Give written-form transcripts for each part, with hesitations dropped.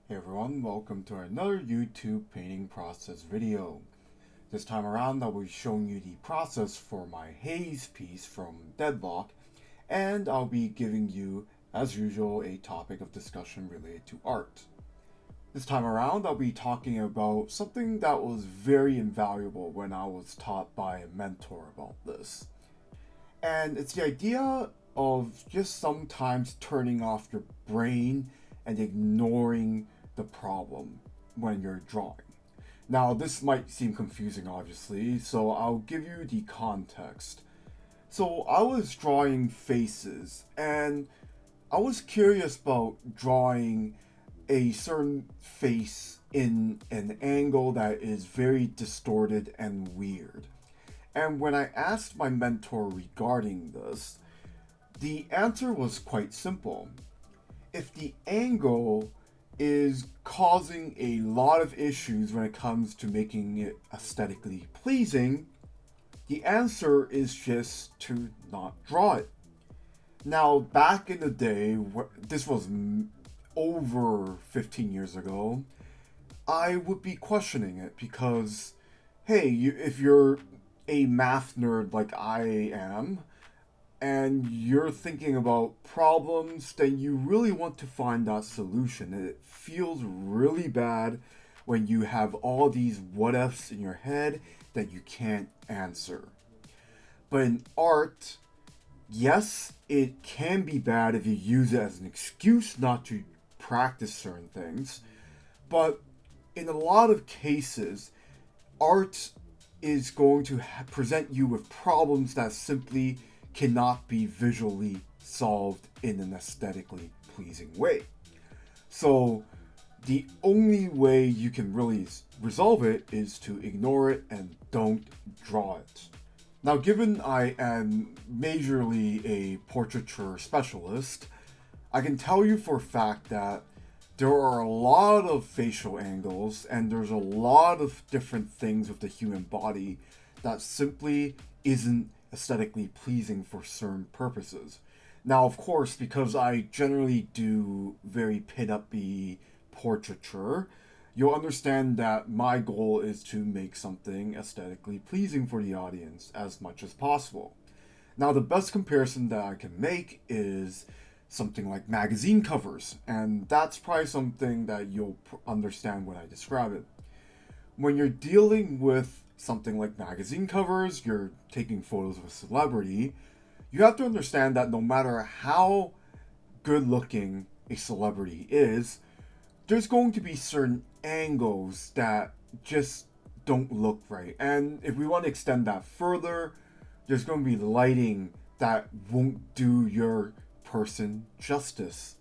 Hey everyone, welcome to another YouTube painting process video. This time around I'll be showing you the process for my Haze piece from Deadlock, and I'll be giving you, as usual, a topic of discussion related to art. This time around I'll be talking about something that was very invaluable when I was taught by a mentor about this. And it's the idea of just sometimes turning off your brain and ignoring the problem when you're drawing. Now, this might seem confusing, obviously, so I'll give you the context. So, I was drawing faces, and I was curious about drawing a certain face in an angle that is very distorted and weird. And when I asked my mentor regarding this, the answer was quite simple. If the angle is causing a lot of issues when it comes to making it aesthetically pleasing, the answer is just to not draw it. Now, back in the day, this was over 15 years ago, I would be questioning it because, hey, if you're a math nerd like I am, and you're thinking about problems, then you really want to find that solution. And it feels really bad when you have all these what ifs in your head that you can't answer. But in art, yes, it can be bad if you use it as an excuse not to practice certain things. But in a lot of cases, art is going to present you with problems that simply cannot be visually solved in an aesthetically pleasing way. So the only way you can really resolve it is to ignore it and don't draw it. Now, given I am majorly a portraiture specialist, I can tell you for a fact that there are a lot of facial angles and there's a lot of different things with the human body that simply isn't aesthetically pleasing for certain purposes. Now, of course, because I generally do very pin-up-y portraiture, you'll understand that my goal is to make something aesthetically pleasing for the audience as much as possible. Now, the best comparison that I can make is something like magazine covers, and that's probably something that you'll understand when I describe it. When you're dealing with something like magazine covers, you're taking photos of a celebrity, you have to understand that no matter how good looking a celebrity is, there's going to be certain angles that just don't look right. And if we want to extend that further, there's going to be lighting that won't do your person justice.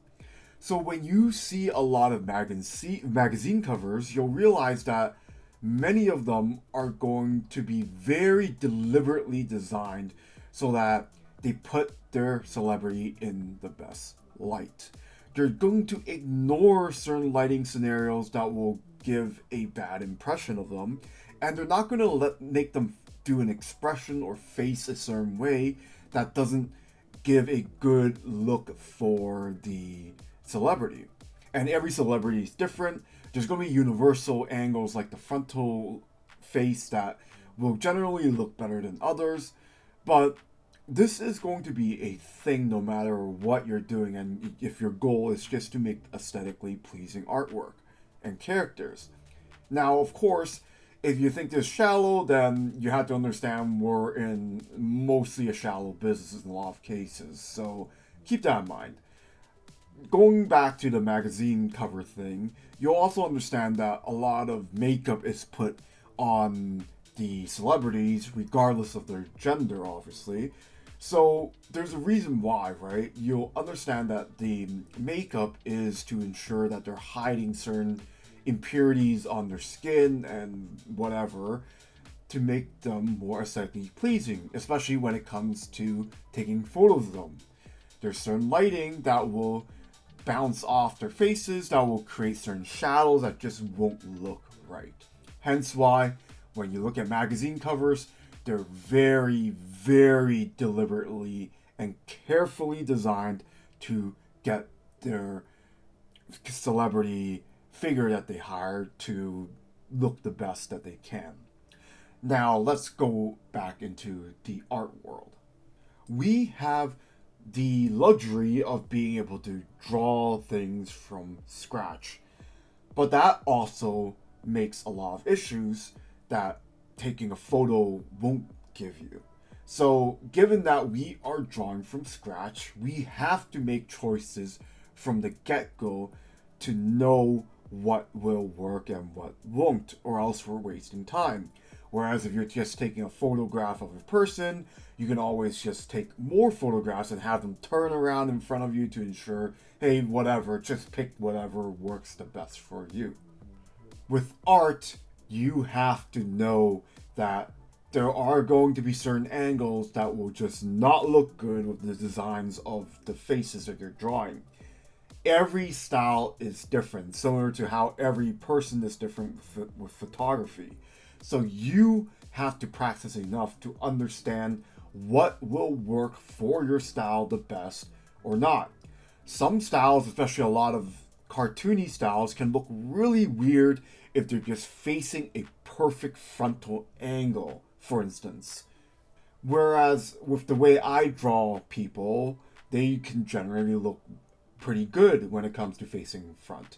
So when you see a lot of magazine covers, you'll realize that many of them are going to be very deliberately designed so that they put their celebrity in the best light. They're going to ignore certain lighting scenarios that will give a bad impression of them, and they're not going to make them do an expression or face a certain way that doesn't give a good look for the celebrity. And every celebrity is different. There's going to be universal angles like the frontal face that will generally look better than others, but this is going to be a thing no matter what you're doing, and if your goal is just to make aesthetically pleasing artwork and characters. Now, of course, if you think this shallow, then you have to understand we're in mostly a shallow business in a lot of cases, so keep that in mind. Going back to the magazine cover thing, you'll also understand that a lot of makeup is put on the celebrities, regardless of their gender, obviously. So there's a reason why, right? You'll understand that the makeup is to ensure that they're hiding certain impurities on their skin and whatever to make them more aesthetically pleasing, especially when it comes to taking photos of them. There's certain lighting that will bounce off their faces that will create certain shadows that just won't look right. Hence why when you look at magazine covers, they're very, very deliberately and carefully designed to get their celebrity figure that they hired to look the best that they can. Now let's go back into the art world. We have the luxury of being able to draw things from scratch, but that also makes a lot of issues that taking a photo won't give you. So given that we are drawing from scratch, we have to make choices from the get-go to know what will work and what won't, or else we're wasting time. Whereas if you're just taking a photograph of a person, you can always just take more photographs and have them turn around in front of you to ensure, hey, whatever, just pick whatever works the best for you. With art, you have to know that there are going to be certain angles that will just not look good with the designs of the faces that you're drawing. Every style is different, similar to how every person is different with photography. So you have to practice enough to understand what will work for your style the best or not. Some styles, especially a lot of cartoony styles, can look really weird if they're just facing a perfect frontal angle, for instance. Whereas with the way I draw people, they can generally look pretty good when it comes to facing front.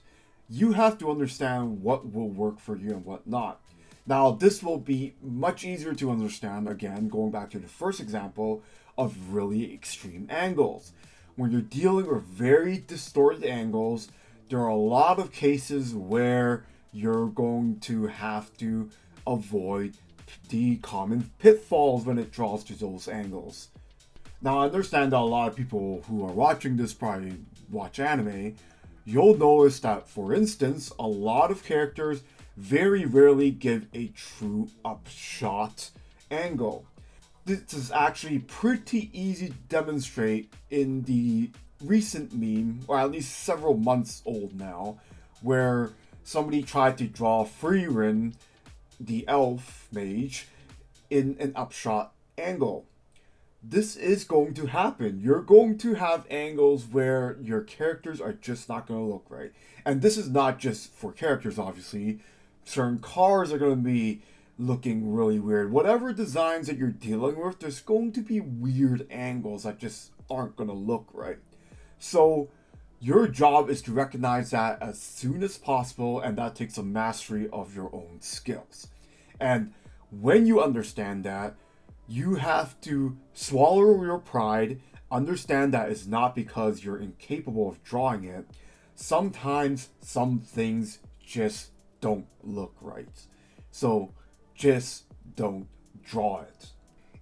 You have to understand what will work for you and what not. Now, this will be much easier to understand, again, going back to the first example of really extreme angles. When you're dealing with very distorted angles, there are a lot of cases where you're going to have to avoid the common pitfalls when it draws to those angles. Now, I understand that a lot of people who are watching this probably watch anime. You'll notice that, for instance, a lot of characters very rarely give a true upshot angle. This is actually pretty easy to demonstrate in the recent meme, or at least several months old now, where somebody tried to draw Frieren, the elf mage, in an upshot angle. This is going to happen. You're going to have angles where your characters are just not going to look right. And this is not just for characters, obviously. Certain cars are going to be looking really weird. Whatever designs that you're dealing with, there's going to be weird angles that just aren't going to look right. So your job is to recognize that as soon as possible, and that takes a mastery of your own skills. And when you understand that, you have to swallow your pride, understand that it's not because you're incapable of drawing it. Sometimes some things just don't look right. So just don't draw it.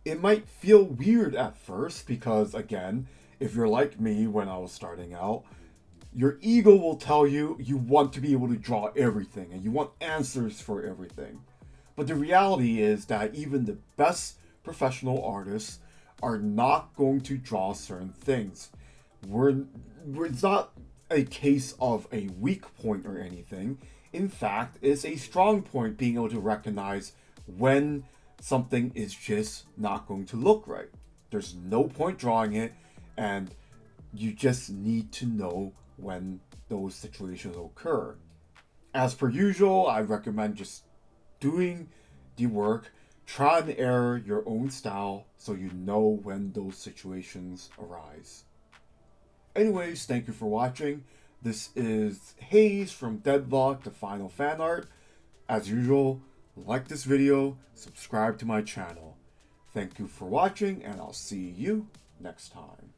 It might feel weird at first because, again, if you're like me when I was starting out, your ego will tell you you want to be able to draw everything and you want answers for everything. But the reality is that even the best professional artists are not going to draw certain things. It's not a case of a weak point or anything. In fact, it's a strong point being able to recognize when something is just not going to look right. There's no point drawing it, and you just need to know when those situations occur. As per usual, I recommend just doing the work, try and error your own style so you know when those situations arise. Anyways, thank you for watching. This is Haze from Deadlock, the final fan art. As usual, like this video, subscribe to my channel. Thank you for watching, and I'll see you next time.